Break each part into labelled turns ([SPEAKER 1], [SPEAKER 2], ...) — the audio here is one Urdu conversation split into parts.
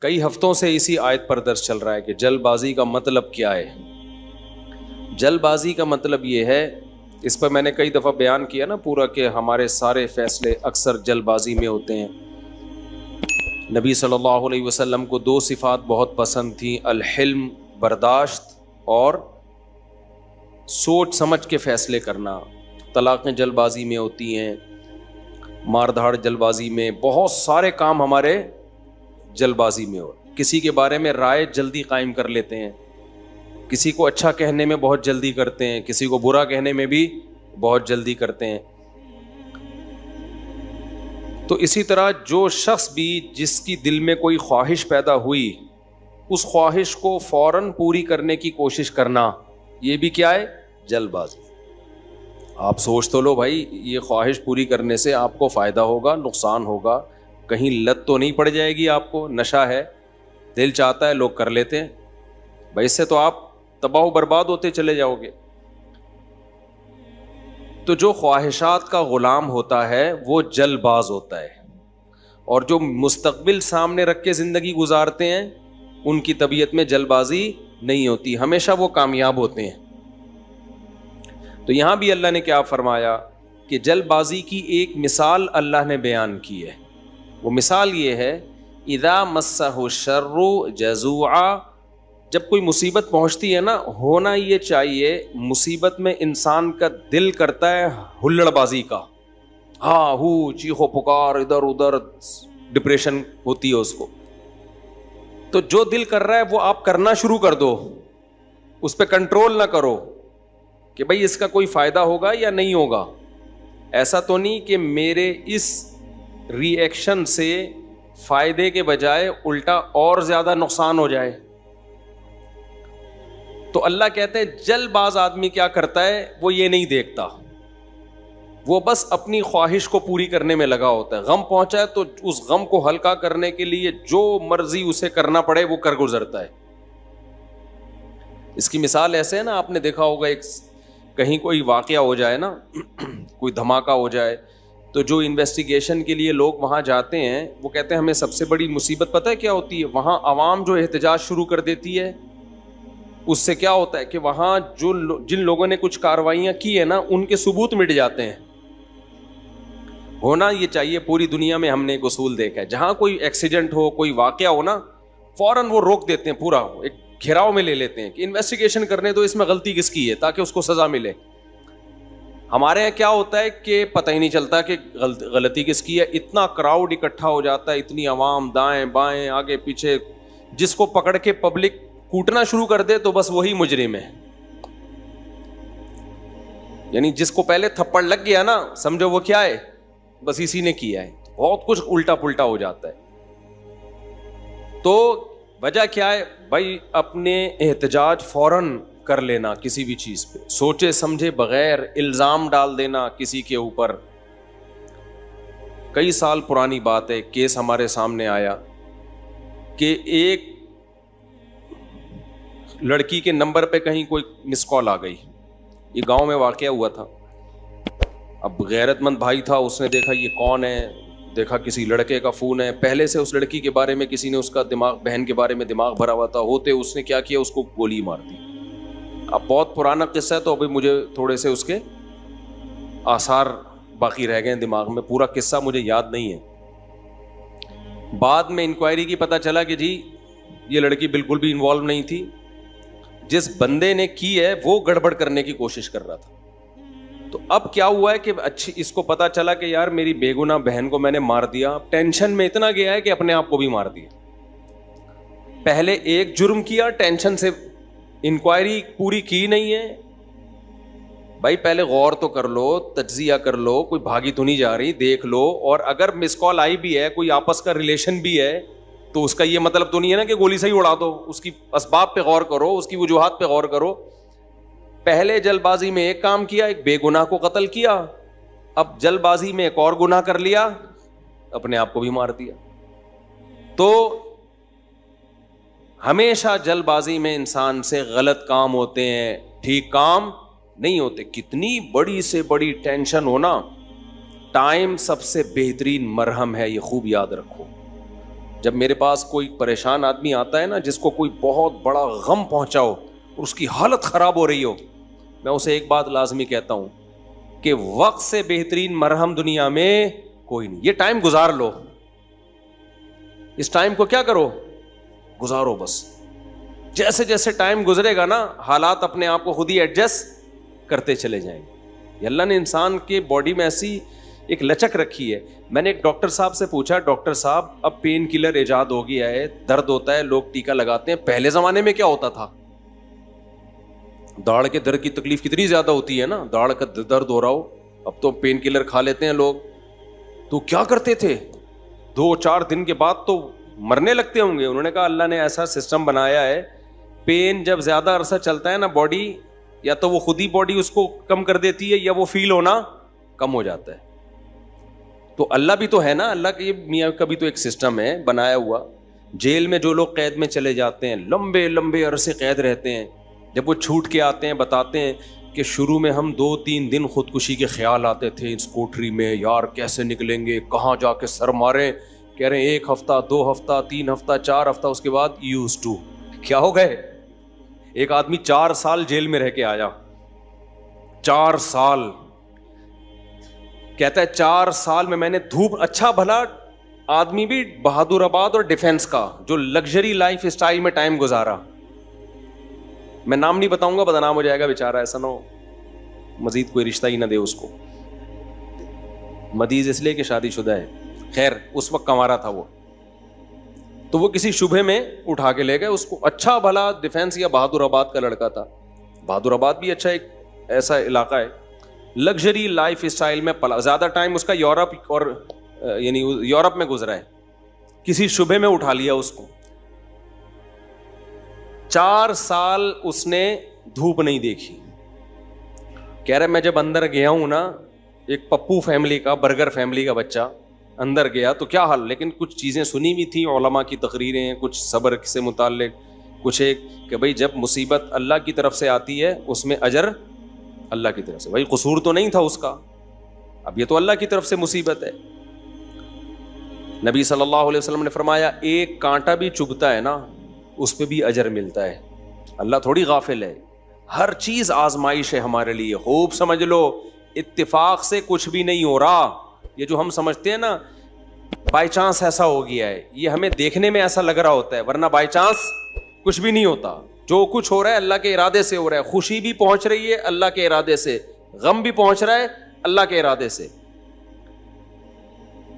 [SPEAKER 1] کئی ہفتوں سے اسی آیت پر درس چل رہا ہے کہ جلد بازی کا مطلب کیا ہے. جلد بازی کا مطلب یہ ہے، اس پر میں نے کئی دفعہ بیان کیا نا پورا، کہ ہمارے سارے فیصلے اکثر جلد بازی میں ہوتے ہیں. نبی صلی اللہ علیہ وسلم کو دو صفات بہت پسند تھیں، الحلم برداشت اور سوچ سمجھ کے فیصلے کرنا. طلاقیں جلد بازی میں ہوتی ہیں، مار دھاڑ جلد بازی میں، بہت سارے کام ہمارے جلد بازی میں ہو. کسی کے بارے میں رائے جلدی قائم کر لیتے ہیں، کسی کو اچھا کہنے میں بہت جلدی کرتے ہیں، کسی کو برا کہنے میں بھی بہت جلدی کرتے ہیں. تو اسی طرح جو شخص بھی جس کی دل میں کوئی خواہش پیدا ہوئی، اس خواہش کو فوراً پوری کرنے کی کوشش کرنا، یہ بھی کیا ہے؟ جلد بازی. آپ سوچ تو لو بھائی، یہ خواہش پوری کرنے سے آپ کو فائدہ ہوگا، نقصان ہوگا، کہیں لت تو نہیں پڑ جائے گی آپ کو؟ نشہ ہے، دل چاہتا ہے، لوگ کر لیتے ہیں بھائی، اس سے تو آپ تباہ و برباد ہوتے چلے جاؤ گے. تو جو خواہشات کا غلام ہوتا ہے وہ جلد باز ہوتا ہے، اور جو مستقبل سامنے رکھ کے زندگی گزارتے ہیں ان کی طبیعت میں جلد بازی نہیں ہوتی، ہمیشہ وہ کامیاب ہوتے ہیں. تو یہاں بھی اللہ نے کیا فرمایا کہ جلد بازی کی ایک مثال اللہ نے بیان کی ہے. وہ مثال یہ ہے، اذا مسہ الشر جزوعا، جب کوئی مصیبت پہنچتی ہے نا، ہونا یہ چاہیے مصیبت میں انسان کا دل کرتا ہے ہلڑ بازی کا، ہاں ہو چیخو پکار، ادھر ادھر ڈپریشن ہوتی ہے اس کو. تو جو دل کر رہا ہے وہ آپ کرنا شروع کر دو، اس پہ کنٹرول نہ کرو کہ بھئی اس کا کوئی فائدہ ہوگا یا نہیں ہوگا. ایسا تو نہیں کہ میرے اس ری ایکشن سے فائدے کے بجائے الٹا اور زیادہ نقصان ہو جائے. تو اللہ کہتے ہیں جلد باز آدمی کیا کرتا ہے، وہ یہ نہیں دیکھتا، وہ بس اپنی خواہش کو پوری کرنے میں لگا ہوتا ہے. غم پہنچا ہے تو اس غم کو ہلکا کرنے کے لیے جو مرضی اسے کرنا پڑے وہ کر گزرتا ہے. اس کی مثال ایسے ہے نا، آپ نے دیکھا ہوگا ایک کہیں کوئی واقعہ ہو جائے نا، کوئی دھماکہ ہو جائے، تو جو انویسٹیگیشن کے لیے لوگ وہاں جاتے ہیں وہ کہتے ہیں ہمیں سب سے بڑی مصیبت پتہ ہے کیا ہوتی ہے؟ وہاں عوام جو احتجاج شروع کر دیتی ہے، اس سے کیا ہوتا ہے کہ وہاں جن لوگوں نے کچھ کارروائیاں کی ہیں نا، ان کے ثبوت مٹ جاتے ہیں. ہونا یہ چاہیے، پوری دنیا میں ہم نے ایک اصول دیکھا ہے، جہاں کوئی ایکسیڈنٹ ہو، کوئی واقعہ ہو نا، فوراً وہ روک دیتے ہیں، پورا ایک گھیراؤ میں لے لیتے ہیں کہ انویسٹیگیشن کرنے تو اس میں غلطی کس کی ہے تاکہ اس کو سزا ملے. ہمارے یہاں کیا ہوتا ہے کہ پتہ ہی نہیں چلتا کہ غلطی کس کی ہے. اتنا کراؤڈ اکٹھا ہو جاتا ہے، اتنی عوام دائیں بائیں آگے پیچھے، جس کو پکڑ کے پبلک کوٹنا شروع کر دے تو بس وہی مجرم ہے. یعنی جس کو پہلے تھپڑ لگ گیا نا، سمجھو وہ کیا ہے، بس اسی نے کیا ہے. بہت کچھ الٹا پلٹا ہو جاتا ہے. تو وجہ کیا ہے بھائی؟ اپنے احتجاج فوراً کر لینا کسی بھی چیز پہ، سوچے سمجھے بغیر الزام ڈال دینا کسی کے اوپر. کئی سال پرانی بات ہے، کیس ہمارے سامنے آیا کہ ایک لڑکی کے نمبر پہ کہیں کوئی مس کال آ گئی. یہ گاؤں میں واقعہ ہوا تھا. اب غیرت مند بھائی تھا، اس نے دیکھا یہ کون ہے، دیکھا کسی لڑکے کا فون ہے. پہلے سے اس لڑکی کے بارے میں کسی نے اس کا دماغ، بہن کے بارے میں دماغ بھرا ہوا تھا، ہوتے اس نے کیا کیا، اس کو گولی مار دی. اب بہت پرانا قصہ ہے تو ابھی مجھے تھوڑے سے اس کے آثار باقی رہ گئے ہیں دماغ میں، پورا قصہ مجھے یاد نہیں ہے. بعد میں انکوائری کی پتہ چلا کہ جی یہ لڑکی بالکل بھی انوالو نہیں تھی، جس بندے نے کی ہے وہ گڑبڑ کرنے کی کوشش کر رہا تھا. تو اب کیا ہوا ہے کہ اچھی اس کو پتا چلا کہ یار میری بے گناہ بہن کو میں نے مار دیا. ٹینشن میں اتنا گیا ہے کہ اپنے آپ کو بھی مار دیا. پہلے ایک جرم کیا، ٹینشن سے انکوائری پوری کی نہیں ہے. بھائی پہلے غور تو کر لو، تجزیہ کر لو، کوئی بھاگی تو نہیں جا رہی، دیکھ لو. اور اگر مس کال آئی بھی ہے، کوئی آپس کا ریلیشن بھی ہے، تو اس کا یہ مطلب تو نہیں ہے نا کہ گولی سے ہی اڑا دو. اس کی اسباب پہ غور کرو، اس کی وجوہات پہ غور کرو. پہلے جلد بازی میں ایک کام کیا، ایک بے گناہ کو قتل کیا. اب جلد بازی میں ایک اور گناہ کر لیا، اپنے آپ کو بھی مار دیا. تو ہمیشہ جلد بازی میں انسان سے غلط کام ہوتے ہیں، ٹھیک کام نہیں ہوتے. کتنی بڑی سے بڑی ٹینشن ہونا، ٹائم سب سے بہترین مرہم ہے، یہ خوب یاد رکھو. جب میرے پاس کوئی پریشان آدمی آتا ہے نا, جس کو کوئی بہت بڑا غم پہنچا ہو اور اس کی حالت خراب ہو رہی ہو, میں اسے ایک بات لازمی کہتا ہوں کہ وقت سے بہترین مرہم دنیا میں کوئی نہیں. یہ ٹائم گزار لو, اس ٹائم کو کیا کرو, گزارو بس. جیسے جیسے ٹائم گزرے گا نا, حالات اپنے آپ کو خود ہی ایڈجسٹ کرتے چلے جائیں گے. اللہ نے انسان کے باڈی میں ایسی ایک لچک رکھی ہے. میں نے ایک ڈاکٹر صاحب سے پوچھا, ڈاکٹر صاحب اب پین کلر ایجاد ہو گیا ہے, درد ہوتا ہے, لوگ ٹیکا لگاتے ہیں, پہلے زمانے میں کیا ہوتا تھا؟ داڑھ کے درد کی تکلیف کتنی زیادہ ہوتی ہے نا, داڑھ کا درد ہو رہا ہو, اب تو پین کلر کھا لیتے ہیں لوگ. تو کیا کرتے تھے, 2-4 دن کے بعد تو مرنے لگتے ہوں گے. انہوں نے کہا اللہ نے ایسا سسٹم بنایا ہے, پین جب زیادہ عرصہ چلتا ہے نا باڈی, یا تو وہ خود ہی باڈی اس کو کم کر دیتی ہے یا وہ فیل ہونا کم ہو جاتا ہے. تو اللہ بھی تو ہے نا, اللہ کے میاں کا بھی تو ایک سسٹم ہے بنایا ہوا. جیل میں جو لوگ قید میں چلے جاتے ہیں, لمبے لمبے عرصے قید رہتے ہیں, جب وہ چھوٹ کے آتے ہیں بتاتے ہیں کہ شروع میں ہم 2-3 دن خودکشی کے خیال آتے تھے اس کوٹری میں, یار کیسے نکلیں گے, کہاں جا کے سر ماریں. کہہ رہے ہیں 1 ہفتہ 2 ہفتہ 3 ہفتہ 4 ہفتہ, اس کے بعد یوز ٹو. کیا ہو گئے؟ ایک آدمی 4 سال جیل میں رہ کے آیا, 4 سال. کہتا ہے 4 سال میں نے دھوپ, اچھا بھلا آدمی بھی بہادر آباد اور ڈیفینس کا جو لگژری لائف اسٹائل میں ٹائم گزارا. میں نام نہیں بتاؤں گا, بدنام ہو جائے گا بیچارہ, ایسا نہ ہو مزید کوئی رشتہ ہی نہ دے اس کو. مدیز اس لیے کہ شادی شدہ ہے. خیر, اس وقت کمارا تھا وہ, تو وہ کسی شبہ میں اٹھا کے لے گئے اس کو. اچھا بھلا ڈیفینس یا بہادر آباد کا لڑکا تھا. بہادر آباد بھی اچھا ایک ایسا علاقہ ہے, لگژری لائف اسٹائل میں پلا. زیادہ ٹائم اس کا یورپ اور یعنی یورپ میں گزرا ہے. کسی شبہ میں اٹھا لیا اس کو. 4 سال اس نے دھوپ نہیں دیکھی. کہہ رہے میں جب اندر گیا ہوں نا, ایک پپو فیملی کا, برگر فیملی کا بچہ اندر گیا تو کیا حال, لیکن کچھ چیزیں سنی بھی تھیں, علماء کی تقریریں, کچھ صبر سے متعلق, کچھ ایک کہ بھئی جب مصیبت اللہ کی طرف سے آتی ہے اس میں اجر اللہ کی طرف سے. بھائی قصور تو نہیں تھا اس کا, اب یہ تو اللہ کی طرف سے مصیبت ہے. نبی صلی اللہ علیہ وسلم نے فرمایا ایک کانٹا بھی چبھتا ہے نا اس پہ بھی اجر ملتا ہے. اللہ تھوڑی غافل ہے, ہر چیز آزمائش ہے ہمارے لیے. خوب سمجھ لو, اتفاق سے کچھ بھی نہیں ہو رہا. یہ جو ہم سمجھتے ہیں نا بائی چانس ایسا ہو گیا ہے, یہ ہمیں دیکھنے میں ایسا لگ رہا ہوتا ہے, ورنہ بائی چانس کچھ بھی نہیں ہوتا. جو کچھ ہو رہا ہے اللہ کے ارادے سے ہو رہا ہے. خوشی بھی پہنچ رہی ہے اللہ کے ارادے سے, غم بھی پہنچ رہا ہے اللہ کے ارادے سے.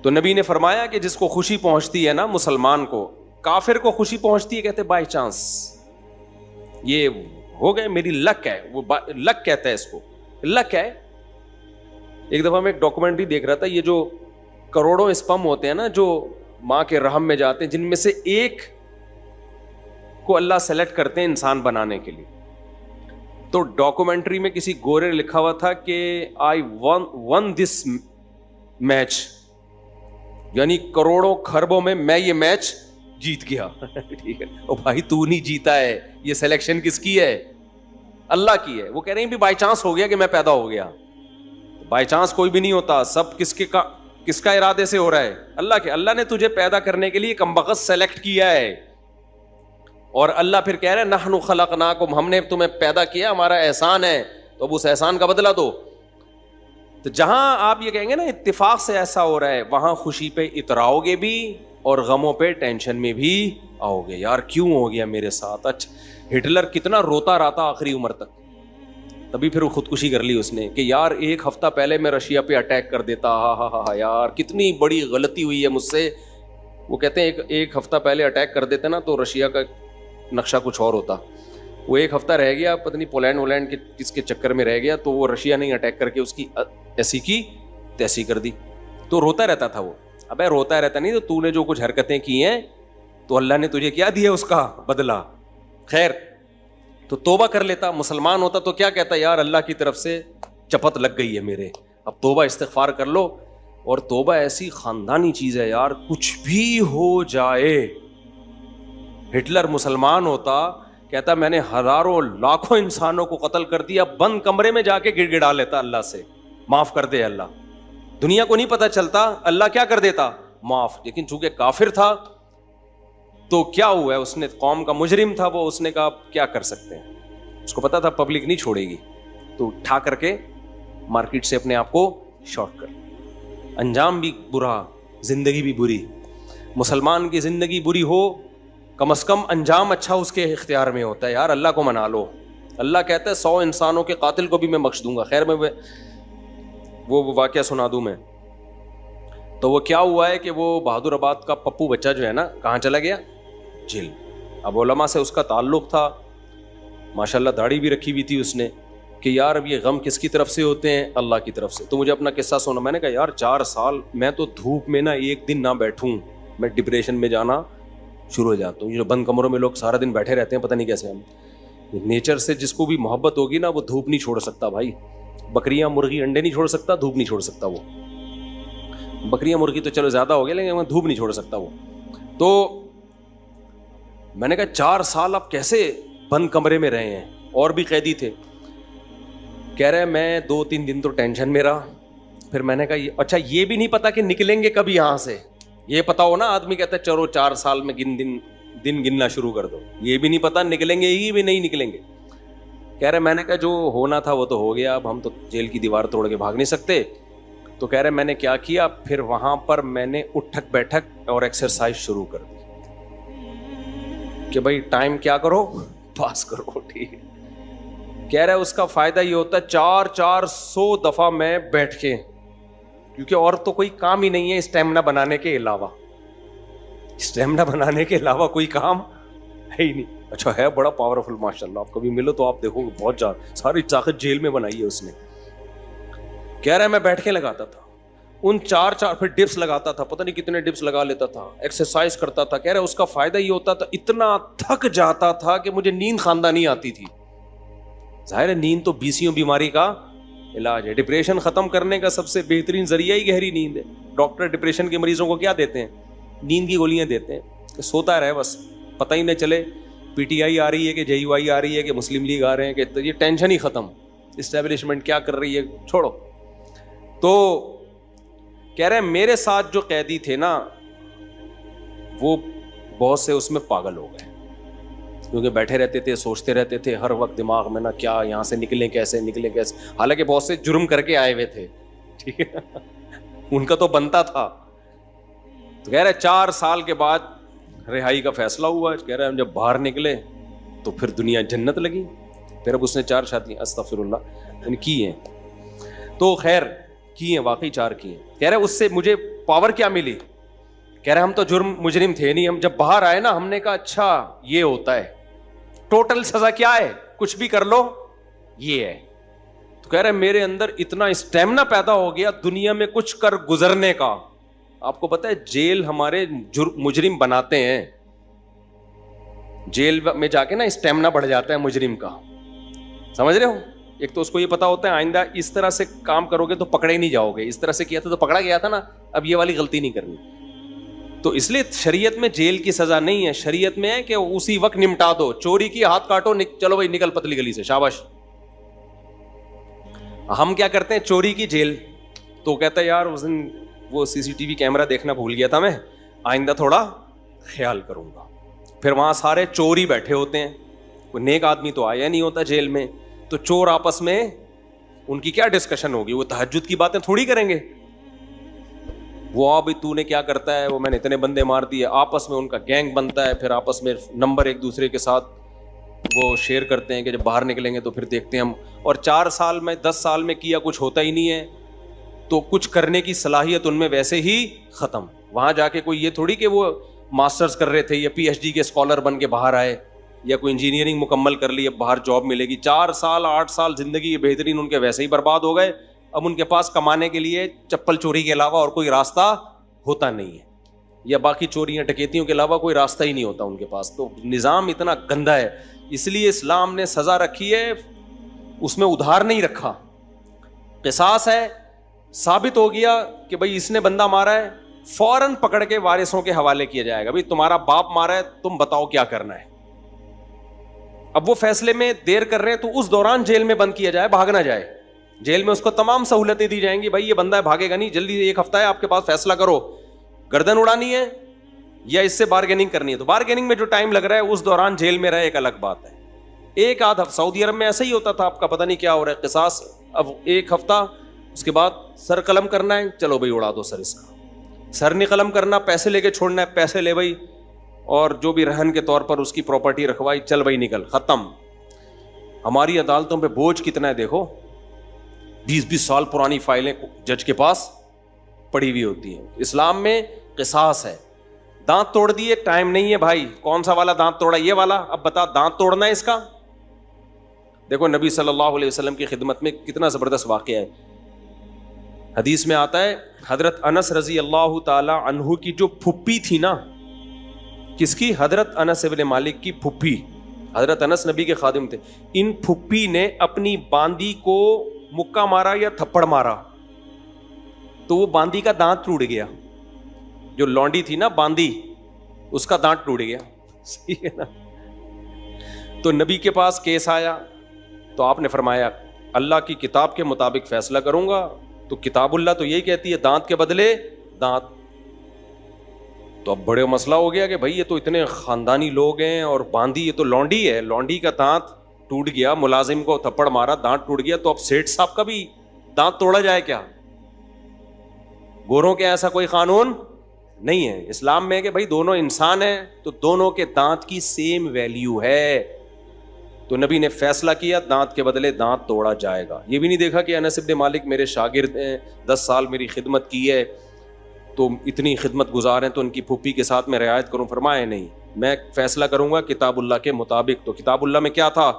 [SPEAKER 1] تو نبی نے فرمایا کہ جس کو خوشی پہنچتی ہے نا مسلمان کو, کافر کو خوشی پہنچتی ہے کہتے بائی چانس, یہ ہو گئے میری لک ہے, وہ لک کہتا ہے اس کو, لک ہے. ایک دفعہ میں ایک ڈاکومنٹری دیکھ رہا تھا, یہ جو کروڑوں اسپم ہوتے ہیں نا جو ماں کے رحم میں جاتے ہیں, جن میں سے ایک کو اللہ سلیکٹ کرتے ہیں انسان بنانے کے لیے. تو ڈاکومنٹری میں کسی گورے لکھا ہوا تھا کہ آئی ون دس میچ, یعنی کروڑوں خربوں میں یہ میچ جیت گیا. ٹھیک ہے, او بھائی تو نہیں جیتا ہے, یہ سلیکشن کس کی ہے؟ اللہ کی ہے. وہ کہہ رہے ہیں بھی بائی چانس ہو گیا کہ میں پیدا ہو گیا. بائی چانس کوئی بھی نہیں ہوتا, سب کس کا ارادے سے ہو رہا ہے؟ اللہ کے. اللہ نے تجھے پیدا کرنے کے لیے کمبخت سلیکٹ کیا ہے, اور اللہ پھر کہہ رہے ہیں نحن خلقناکم, ہم نے تمہیں پیدا کیا, ہمارا احسان ہے, تو اب اس احسان کا بدلہ دو. تو جہاں آپ یہ کہیں گے نا اتفاق سے ایسا ہو رہا ہے, وہاں خوشی پہ اتراؤ گے بھی اور غموں پہ ٹینشن میں بھی آؤ گے. یار کیوں ہو گیا میرے ساتھ؟ اچھا ہٹلر کتنا روتا رہتا آخری عمر تک, تبھی پھر وہ خودکشی کر لی اس نے کہ یار 1 ہفتہ پہلے میں رشیا پہ اٹیک کر دیتا, ہاں یار کتنی بڑی غلطی ہوئی ہے مجھ سے. وہ کہتے ہیں ایک ہفتہ پہلے اٹیک کر دیتے نا تو رشیا کا نقشہ کچھ اور ہوتا. وہ 1 ہفتہ رہ گیا, پتہ نہیں پولینڈ ولینڈ کے کس کے چکر میں رہ گیا, تو وہ رشیا نہیں اٹیک کر کے اس کی ایسی کی تیسی کر دی. تو روتا رہتا تھا وہ. ابے روتا رہتا نہیں, تو نے جو کچھ حرکتیں کی ہیں تو اللہ نے تجھے کیا دیا اس کا بدلہ. خیر, تو توبہ کر لیتا. مسلمان ہوتا تو کیا کہتا, یار اللہ کی طرف سے چپت لگ گئی ہے میرے, اب توبہ استغفار کر لو. اور توبہ ایسی خاندانی چیز ہے یار, کچھ بھی ہو جائے. ہٹلر مسلمان ہوتا, کہتا میں نے ہزاروں لاکھوں انسانوں کو قتل کر دیا, بند کمرے میں جا کے گڑ گڑا لیتا اللہ سے, معاف کر دے اللہ. دنیا کو نہیں پتہ چلتا, اللہ کیا کر دیتا, معاف. لیکن چونکہ کافر تھا تو کیا ہوا ہے, اس نے قوم کا مجرم تھا وہ, اس نے کہا کیا کر سکتے ہیں, اس کو پتا تھا پبلک نہیں چھوڑے گی, تو اٹھا کر کے مارکیٹ سے اپنے آپ کو شارٹ کر. انجام بھی برا, زندگی بھی بری. مسلمان کی زندگی بری ہو, کم از کم انجام اچھا اس کے اختیار میں ہوتا ہے. یار اللہ کو منا لو, اللہ کہتا ہے 100 انسانوں کے قاتل کو بھی میں بخش دوں گا. خیر میں وہ واقعہ سنا دوں میں. تو وہ کیا ہوا ہے کہ وہ بہادر آباد کا پپو بچہ جو ہے نا, کہاں چلا گیا, جیل. اب علماء سے اس کا تعلق تھا, ماشاءاللہ داڑھی بھی رکھی ہوئی تھی اس نے, کہ یار اب یہ غم کس کی طرف سے ہوتے ہیں, اللہ کی طرف سے. تو مجھے اپنا قصہ سنا, میں نے کہا یار 4 سال میں تو دھوپ میں نا ایک دن نہ بیٹھوں, میں ڈپریشن میں جانا شروع ہو جاتا ہوں. جو بند کمروں میں لوگ سارا دن بیٹھے رہتے ہیں, پتہ نہیں کیسے. ہم نیچر سے جس کو بھی محبت ہوگی نا, وہ دھوپ نہیں چھوڑ سکتا بھائی. بکریاں مرغی انڈے نہیں چھوڑ سکتا, دھوپ نہیں چھوڑ سکتا. وہ بکریاں مرغی تو چلو زیادہ ہو گیا, لیکن وہ دھوپ نہیں چھوڑ سکتا وہ. تو میں نے کہا 4 سال آپ کیسے بند کمرے میں رہے ہیں, اور بھی قیدی تھے. کہہ رہے میں 2-3 دن تو ٹینشن میں رہا. پھر میں نے کہا اچھا یہ بھی نہیں پتا کہ نکلیں گے کبھی یہاں سے. یہ پتا ہو نا, آدمی کہتا ہے چلو 4 سال میں دن گننا شروع کر دو, یہ بھی نہیں پتا نکلیں گے ہی بھی نہیں نکلیں گے. کہہ رہے میں نے کہا جو ہونا تھا وہ تو ہو گیا, اب ہم تو جیل کی دیوار توڑ کے بھاگ نہیں سکتے. تو کہہ رہے میں نے کیا کیا, پھر وہاں پر میں نے اٹھک بیٹھک اور ایکسرسائز شروع کر دی کہ بھائی ٹائم کیا کرو, پاس کرو. ٹھیک ہے. کہہ رہے اس کا فائدہ یہ ہوتا ہے 400 دفعہ میں بیٹھ کے, کیونکہ اور تو کوئی کام ہی نہیں ہے اسٹیمنا بنانے کے علاوہ. اسٹیمنا بنانے کے علاوہ کوئی کام ہے ہی نہیں. اچھا ہے بڑا پاورفل ماشاءاللہ, آپ کبھی ملو تو آپ دیکھو گے بہت زیادہ ساری طاقت جیل میں بنائی ہے اس نے. کہہ رہا ہے میں بیٹھ کے لگاتا تھا ان 4 پھر ڈپس لگاتا تھا, پتہ نہیں کتنے ڈپس لگا لیتا تھا, ایکسرسائز کرتا تھا. کہہ رہا ہے اس کا فائدہ یہ ہوتا تھا اتنا تھک جاتا تھا کہ مجھے نیند خاندانی آتی تھی. ظاہر ہے نیند تو 20 بیماری کا علاج ہے. ڈپریشن ختم کرنے کا سب سے بہترین ذریعہ ہی گہری نیند ہے. ڈاکٹر ڈپریشن کے مریضوں کو کیا دیتے ہیں, نیند کی گولیاں دیتے ہیں کہ سوتا رہے بس, پتہ ہی نہ چلے پی ٹی آئی آ رہی ہے کہ جے یو آئی آ رہی ہے کہ مسلم لیگ آ رہے ہیں, کہ یہ ٹینشن ہی ختم, اسٹیبلشمنٹ کیا کر رہی ہے چھوڑو. تو کہہ رہے ہیں میرے ساتھ جو قیدی تھے نا وہ بہت سے اس میں پاگل ہو گئے, کیونکہ بیٹھے رہتے تھے, سوچتے رہتے تھے ہر وقت دماغ میں نا کیا یہاں سے نکلیں کیسے. حالانکہ بہت سے جرم کر کے آئے ہوئے تھے, ٹھیک ہے, ان کا تو بنتا تھا. تو کہہ رہے 4 سال کے بعد رہائی کا فیصلہ ہوا. کہہ رہے ہیں جب باہر نکلے تو پھر دنیا جنت لگی. پھر اب اس نے 4 شادیاں استغفر اللہ کی ہیں. تو خیر کی ہیں, واقعی 4 کی ہیں. کہہ رہے اس سے مجھے پاور کیا ملی. کہہ رہے ہم تو مجرم تھے نہیں, ہم جب باہر آئے نا ہم نے کہا اچھا یہ ہوتا ہے, ٹوٹل سزا کیا ہے, کچھ بھی کر لو یہ ہے. تو کہہ رہے میرے اندر اتنا اسٹیمنا پیدا ہو گیا دنیا میں کچھ کر گزرنے کا. آپ کو پتہ ہے جیل ہمارے مجرم بناتے ہیں, جیل میں جا کے نا اسٹیمنا بڑھ جاتا ہے مجرم کا, سمجھ رہے ہو. ایک تو اس کو یہ پتا ہوتا ہے آئندہ اس طرح سے کام کرو گے تو پکڑے نہیں جاؤ گے, اس طرح سے کیا تھا تو پکڑا گیا تھا نا, اب یہ والی غلطی نہیں کرنی. تو اس لیے شریعت میں جیل کی سزا نہیں ہے, شریعت میں ہے کہ اسی وقت نمٹا دو. چوری کی ہاتھ کاٹو, چلو بھائی نکل پتلی گلی سے, شاباش. ہم کیا کرتے ہیں چوری کی جیل, تو کہتا ہے یار اس دن وہ CCTV کیمرہ دیکھنا بھول گیا تھا میں, آئندہ تھوڑا خیال کروں گا. پھر وہاں سارے چور ہی بیٹھے ہوتے ہیں, کوئی نیک آدمی تو آیا نہیں ہوتا جیل میں. تو چور آپس میں ان کی کیا ڈسکشن ہوگی, وہ تہجد کی باتیں تھوڑی کریں گے. وہ ابھی تو نے کیا کرتا ہے, وہ میں نے اتنے بندے مار دیے, آپس میں ان کا گینگ بنتا ہے. پھر آپس میں نمبر ایک دوسرے کے ساتھ وہ شیئر کرتے ہیں کہ جب باہر نکلیں گے تو پھر دیکھتے ہیں ہم. اور 4 سال میں 10 سال میں کیا کچھ ہوتا ہی نہیں ہے, تو کچھ کرنے کی صلاحیت ان میں ویسے ہی ختم. وہاں جا کے کوئی یہ تھوڑی کہ وہ ماسٹرز کر رہے تھے یا PhD کے اسکالر بن کے باہر آئے, یا کوئی انجینئرنگ مکمل کر لی اب باہر جاب ملے گی. 4 سال 8 سال زندگی بہترین ان کے ویسے ہی برباد ہو گئے. اب ان کے پاس کمانے کے لیے چپل چوری کے علاوہ اور کوئی راستہ ہوتا نہیں ہے, یا باقی چوریاں ڈکیتیوں کے علاوہ کوئی راستہ ہی نہیں ہوتا ان کے پاس. تو نظام اتنا گندا ہے, اس لیے اسلام نے سزا رکھی ہے, اس میں ادھار نہیں رکھا. قصاص ہے, ثابت ہو گیا کہ بھائی اس نے بندہ مارا ہے, فوراً پکڑ کے وارثوں کے حوالے کیا جائے گا, بھائی تمہارا باپ مارا ہے, تم بتاؤ کیا کرنا ہے. اب وہ فیصلے میں دیر کر رہے ہیں تو اس دوران جیل میں بند کیا جائے, بھاگ نہ جائے. جیل میں اس کو تمام سہولتیں دی جائیں گی, بھائی یہ بندہ ہے بھاگے گا نہیں, جلدی 1 ہفتہ ہے آپ کے پاس, فیصلہ کرو, گردن اڑانی ہے یا اس سے بارگیننگ کرنی ہے تو بارگیننگ میں جو ٹائم لگ رہا ہے اس دوران جیل میں رہے ایک الگ بات ہے. ایک آدھ ہفتہ سعودی عرب میں ایسا ہی ہوتا تھا, آپ کا پتہ نہیں کیا ہو رہا ہے, قصاص اب ایک ہفتہ, اس کے بعد سر قلم کرنا ہے, چلو بھائی اڑا دو سر اس کا, سر نہیں قلم کرنا, پیسے لے کے چھوڑنا ہے, پیسے لے بھائی, اور جو بھی رہن کے طور پر اس کی پراپرٹی رکھوائی, چل بھائی نکل, ختم. ہماری عدالتوں پہ بوجھ کتنا ہے دیکھو, 20-20 سال پرانی فائلیں جج کے پاس پڑی ہوئی ہوتی ہیں. اسلام میں قصاص ہے. دانت توڑ دیے, ٹائم نہیں ہے بھائی, کون سا والا دانت توڑا, یہ والا, اب بتا دانت توڑنا ہے اس کا. دیکھو نبی صلی اللہ علیہ وسلم کی خدمت میں کتنا زبردست واقعہ ہے. حدیث میں آتا ہے حضرت انس رضی اللہ تعالی عنہ کی جو پھپھی تھی نا, کس کی؟ حضرت انس ابن مالک کی پھپھی. حضرت انس نبی کے خادم تھے. ان پھپھی نے اپنی باندی کو مکہ مارا یا تھپڑ مارا تو وہ باندی کا دانت ٹوٹ گیا. جو لونڈی تھی نا باندی, اس کا دانت ٹوٹ گیا. صحیح ہے نا. تو نبی کے پاس کیس آیا تو آپ نے فرمایا اللہ کی کتاب کے مطابق فیصلہ کروں گا. تو کتاب اللہ تو یہی کہتی ہے دانت کے بدلے دانت. تو اب بڑے مسئلہ ہو گیا کہ بھائی یہ تو اتنے خاندانی لوگ ہیں اور باندی یہ تو لونڈی ہے, لونڈی کا دانت ٹوٹ گیا, ملازم کو تھپڑ مارا, دانت ٹوٹ گیا, تو اب سیٹھ صاحب کا بھی دانت توڑا جائے کیا؟ گوروں کے ایسا کوئی قانون نہیں ہے. اسلام میں کہ بھائی دونوں انسان ہیں تو دونوں کے دانت کی سیم ویلیو ہے. تو نبی نے فیصلہ کیا دانت کے بدلے دانت توڑا جائے گا. یہ بھی نہیں دیکھا کہ انس بن مالک میرے شاگرد ہیں, 10 سال میری خدمت کی ہے, تو اتنی خدمت گزار ہیں تو ان کی پھپھی کے ساتھ میں رعایت کروں. فرمایا نہیں, میں فیصلہ کروں گا کتاب اللہ کے مطابق. تو کتاب اللہ میں کیا تھا؟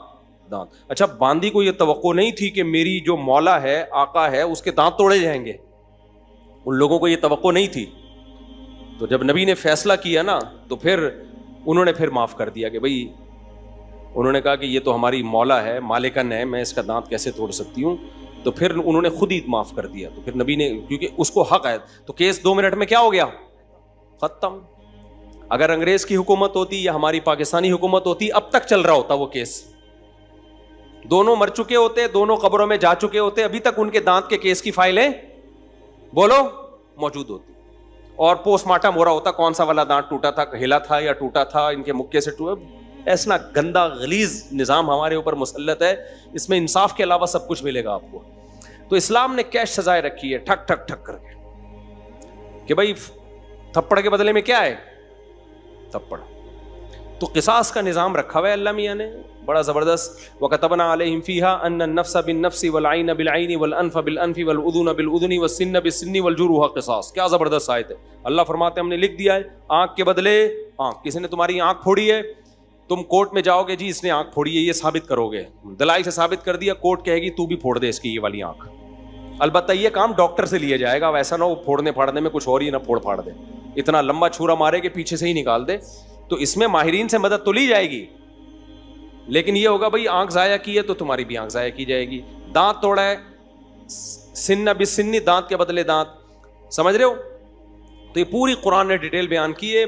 [SPEAKER 1] دانت. اچھا باندی کو یہ توقع نہیں تھی کہ میری جو مولا ہے, آقا ہے, اس کے دانت توڑے جائیں گے. ان لوگوں کو یہ توقع نہیں تھی. تو جب نبی نے فیصلہ کیا نا تو پھر انہوں نے پھر معاف کر دیا کہ بھائی, انہوں نے کہا کہ یہ تو ہماری مولا ہے, مالکن ہے, میں اس کا دانت کیسے توڑ سکتی ہوں. تو پھر انہوں نے خود ہی معاف کر دیا. تو پھر نبی نے, کیونکہ اس کو حق ہے, تو کیس 2 منٹ میں کیا ہو گیا؟ ختم. اگر انگریز کی حکومت ہوتی یا ہماری پاکستانی حکومت ہوتی, اب تک چل رہا ہوتا وہ کیس. دونوں مر چکے ہوتے, دونوں قبروں میں جا چکے ہوتے, ابھی تک ان کے دانت کے کیس کی فائلیں بولو موجود ہوتی, اور پوسٹ مارٹم ہو رہا ہوتا کون سا والا دانت ٹوٹا تھا, ہلا تھا یا ٹوٹا تھا, ان کے مکے سے ٹوٹا. ایسا گندا غلیظ نظام ہمارے اوپر مسلط ہے. اس میں انصاف کے علاوہ سب کچھ ملے گا آپ کو. تو اسلام نے کیش سزائیں رکھی ہے, ٹھک ٹھک ٹھک کر کے, کہ بھائی تھپڑ کے بدلے میں کیا ہے؟ تھپڑ. تو قصاص کا نظام رکھا ہوا ہے اللہ میاں نے بڑا زبردست. وَكَتَبْنَا عَلَيْهِمْ فِيهَا أَنَّ النَّفْسَ بِالنَّفْسِ وَالْعَيْنَ بِالْعَيْنِ وَالْأَنْفَ بِالْأَنْفِ وَالْأُذُنَ بِالْأُذُنِ وَالسِّنَّ بِالسِّنِّ وَالْجُرُوحَ قِصَاص. کیا زبردست آیت ہے. اللہ فرماتے ہیں ہم نے لکھ دیا ہے آنکھ کے بدلے آنکھ. کسی نے تمہاری آنکھ پھوڑی ہے, تم کورٹ میں جاؤ گے, جی اس نے آنکھ پھوڑی ہے, یہ ثابت کرو گے, دلائل سے ثابت کر دیا, کورٹ کہے گی تو بھی پھوڑ دے اس کی یہ والی آنکھ. البتہ یہ کام ڈاکٹر سے لیا جائے گا, ویسا نہ ہو پھوڑنے پھاڑنے میں کچھ اور ہی نہ پھوڑ پھاڑ دے, اتنا لمبا چھرا مارے کہ پیچھے سے ہی نکال دے. تو اس میں ماہرین سے مدد تو لی جائے گی, لیکن یہ ہوگا بھائی آنکھ ضائع کی ہے تو تمہاری بھی آنکھ ضائع کی جائے گی. دانت توڑا ہے, سن بسنی, دانت کے بدلے دانت. سمجھ رہے ہو؟ تو یہ پوری قرآن نے ڈیٹیل بیان کی ہے.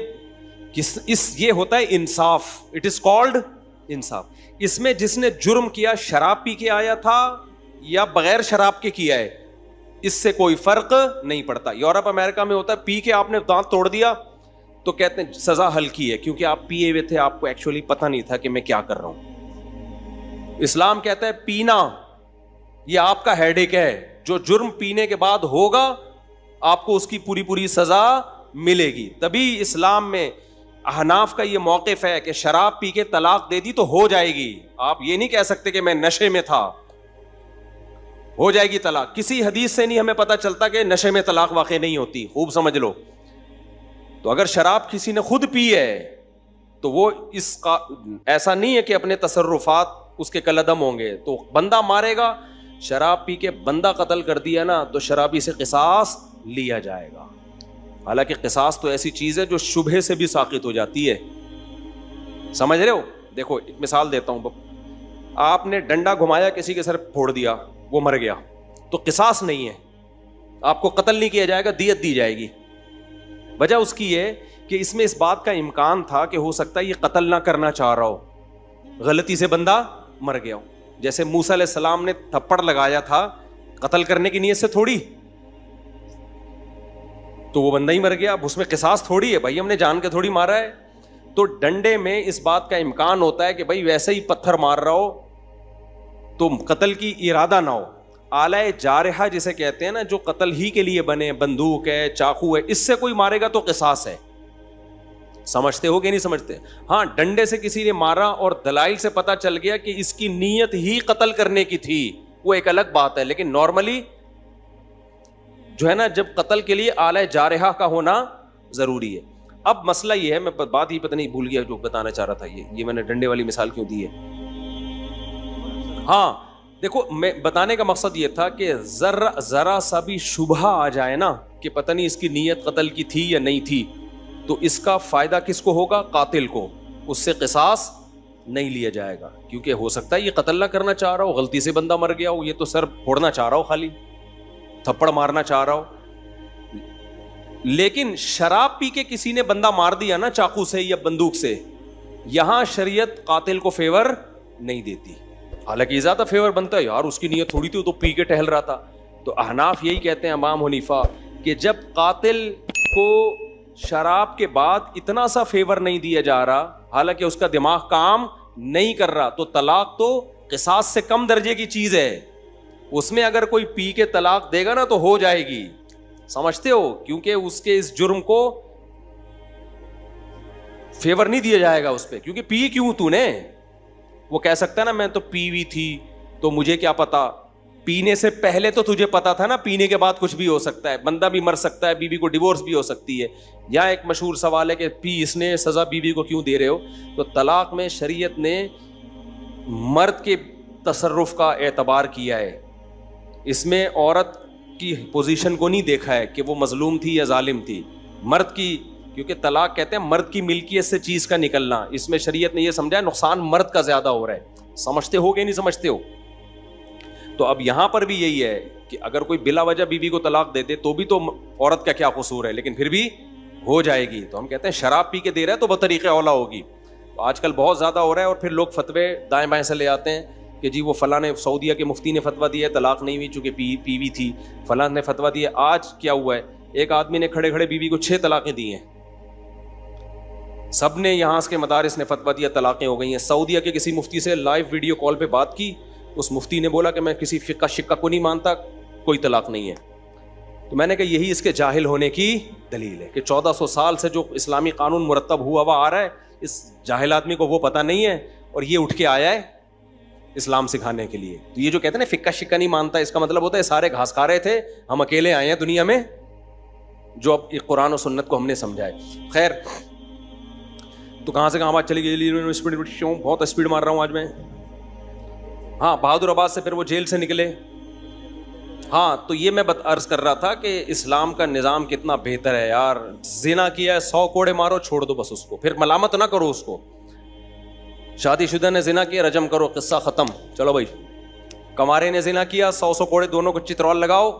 [SPEAKER 1] یہ ہوتا ہے انصاف. اٹ از کالڈ انصاف. اس میں جس نے جرم کیا شراب پی کے آیا تھا یا بغیر شراب کے کیا ہے, اس سے کوئی فرق نہیں پڑتا. یورپ امریکہ میں ہوتا ہے پی کے آپ نے دانت توڑ دیا تو کہتے ہیں سزا ہلکی ہے, کیونکہ آپ پیے ہوئے تھے, آپ کو ایکچولی پتہ نہیں تھا کہ میں کیا کر رہا ہوں. اسلام کہتا ہے پینا یہ آپ کا ہیڈ ایک ہے, جو جرم پینے کے بعد ہوگا آپ کو اس کی پوری پوری سزا ملے گی. تبھی اسلام میں احناف کا یہ موقف ہے کہ شراب پی کے طلاق دے دی تو ہو جائے گی. آپ یہ نہیں کہہ سکتے کہ میں نشے میں تھا, ہو جائے گی طلاق. کسی حدیث سے نہیں ہمیں پتہ چلتا کہ نشے میں طلاق واقع نہیں ہوتی, خوب سمجھ لو. تو اگر شراب کسی نے خود پی ہے تو وہ اس کا ایسا نہیں ہے کہ اپنے تصرفات اس کے کالعدم ہوں گے, تو بندہ مارے گا. شراب پی کے بندہ قتل کر دیا نا تو شرابی سے قصاص لیا جائے گا. حالانکہ قصاص تو ایسی چیز ہے جو شبہے سے بھی ساقط ہو جاتی ہے. سمجھ رہے ہو؟ دیکھو ایک مثال دیتا ہوں. آپ نے ڈنڈا گھمایا, کسی کے سر پھوڑ دیا, وہ مر گیا, تو قصاص نہیں ہے, آپ کو قتل نہیں کیا جائے گا, دیت دی جائے گی. وجہ اس کی یہ کہ اس میں اس بات کا امکان تھا کہ ہو سکتا ہے یہ قتل نہ کرنا چاہ رہا ہو, غلطی سے بندہ مر گیا ہو. جیسے موسیٰ علیہ السلام نے تھپڑ لگایا تھا, قتل کرنے کی نیت سے تھوڑی. تو وہ بندہ ہی مر گیا. اب اس میں قصاص تھوڑی ہے بھائی, ہم نے جان کے تھوڑی مارا ہے. تو ڈنڈے میں اس بات کا امکان ہوتا ہے کہ بھائی ویسے ہی پتھر مار رہا ہو تو قتل کی ارادہ نہ ہو. آلہ جارحہ جسے کہتے ہیں نا, جو قتل ہی کے لیے بنے, بندوق ہے, چاقو ہے, اس سے کوئی مارے گا تو قصاص ہے. سمجھتے ہو کہ نہیں سمجھتے؟ ہاں, ڈنڈے سے کسی نے مارا اور دلائل سے پتا چل گیا کہ اس کی نیت ہی قتل کرنے کی تھی, وہ ایک الگ بات ہے. لیکن نارملی جو ہے نا, جب قتل کے لیے آلہ جارحہ کا ہونا ضروری ہے. اب مسئلہ یہ ہے, میں بات ہی پتہ نہیں بھول گیا جو بتانا چاہ رہا تھا. یہ میں نے ڈنڈے والی مثال کیوں دی ہے. ہاں دیکھو, میں بتانے کا مقصد یہ تھا کہ ذرا سا بھی شبہ آ جائے نا کہ پتہ نہیں اس کی نیت قتل کی تھی یا نہیں تھی, تو اس کا فائدہ کس کو ہوگا؟ قاتل کو. اس سے قصاص نہیں لیا جائے گا, کیونکہ ہو سکتا ہے یہ قتل نہ کرنا چاہ رہا ہو, غلطی سے بندہ مر گیا ہو, یہ تو سر پھوڑنا چاہ رہا ہو, خالی تھپڑ مارنا چاہ رہا ہو. لیکن شراب پی کے کسی نے بندہ مار دیا نا چاقو سے یا بندوق سے, یہاں شریعت قاتل کو فیور نہیں دیتی. حالانکہ زیادہ فیور بنتا ہے, یار اس کی نیت تھوڑی تھی, وہ تو پی کے ٹہل رہا تھا. تو احناف یہی کہتے ہیں, امام حنیفہ, کہ جب قاتل کو شراب کے بعد اتنا سا فیور نہیں دیا جا رہا, حالانکہ اس کا دماغ کام نہیں کر رہا, تو طلاق تو قصاص سے کم درجے کی چیز ہے. اس میں اگر کوئی پی کے طلاق دے گا نا تو ہو جائے گی. سمجھتے ہو؟ کیونکہ اس کے اس جرم کو فیور نہیں دیا جائے گا اس پہ, کیونکہ پی کیوں تو نے. وہ کہہ سکتا ہے نا, میں تو پی ہوئی تھی تو مجھے کیا پتا. پینے سے پہلے تو تجھے پتا تھا نا, پینے کے بعد کچھ بھی ہو سکتا ہے, بندہ بھی مر سکتا ہے, بیوی کو ڈیورس بھی ہو سکتی ہے. یا ایک مشہور سوال ہے کہ پی اس نے, سزا بیوی کو کیوں دے رہے ہو. تو طلاق میں شریعت نے مرد کے تصرف کا اعتبار کیا ہے, اس میں عورت کی پوزیشن کو نہیں دیکھا ہے کہ وہ مظلوم تھی یا ظالم تھی. مرد کی, کیونکہ طلاق کہتے ہیں مرد کی ملکیت سے چیز کا نکلنا, اس میں شریعت نے یہ سمجھا ہے نقصان مرد کا زیادہ ہو رہا ہے. سمجھتے ہو کہ نہیں سمجھتے ہو؟ تو اب یہاں پر بھی یہی ہے کہ اگر کوئی بلا وجہ بیوی کو طلاق دے دے تو بھی تو عورت کا کیا قصور ہے, لیکن پھر بھی ہو جائے گی. تو ہم کہتے ہیں شراب پی کے دے رہا ہے تو بطریقہ اولا ہوگی. تو آج کل بہت زیادہ ہو رہا ہے, اور پھر لوگ فتوے دائیں بائیں سے لے آتے ہیں کہ جی وہ فلاں نے, سعودیہ کے مفتی نے فتویٰ دیا ہے طلاق نہیں ہوئی چونکہ پی ہوئی تھی, فلاں نے فتویٰ دیا. آج کیا ہوا ہے, ایک آدمی نے کھڑے کھڑے بیوی کو 6 طلاقیں دی ہیں. سب نے یہاں کے مدارس نے فتویٰ دیا, طلاقیں ہو گئی ہیں. سعودیہ کے کسی مفتی سے لائیو ویڈیو کال پہ بات کی, اس مفتی نے بولا کہ میں کسی فقہ شقہ کو نہیں مانتا, کوئی طلاق نہیں ہے. تو میں نے کہا یہی اس کے جاہل ہونے کی دلیل ہے کہ 1400 سال سے جو اسلامی قانون مرتب ہوا آ رہا ہے, اس جاہل آدمی کو وہ پتہ نہیں ہے, اور یہ اٹھ کے آیا ہے اسلام سکھانے کے لیے. تو یہ جو کہتے ہیں نا فقہ شقہ نہیں مانتا, اس کا مطلب ہوتا ہے سارے گھاس کھا رہے تھے, ہم اکیلے آئے ہیں دنیا میں جو اب قرآن و سنت کو ہم نے سمجھا ہے. خیر, تو کہاں سے کہاں بات چلی گئی, بہت اسپیڈ مار رہا ہوں آج میں. ہاں, بہادر آباد سے پھر وہ جیل سے نکلے. ہاں, تو یہ میں عرض کر رہا تھا کہ اسلام کا نظام کتنا بہتر ہے یار. زنا کیا ہے 100 کوڑے مارو, چھوڑ دو بس اس کو, پھر ملامت نہ کرو اس کو. شادی شدہ نے زنا کیا, رجم کرو, قصہ ختم, چلو بھائی. کمارے نے زنا کیا, 100 کوڑے دونوں کو چترول لگاؤ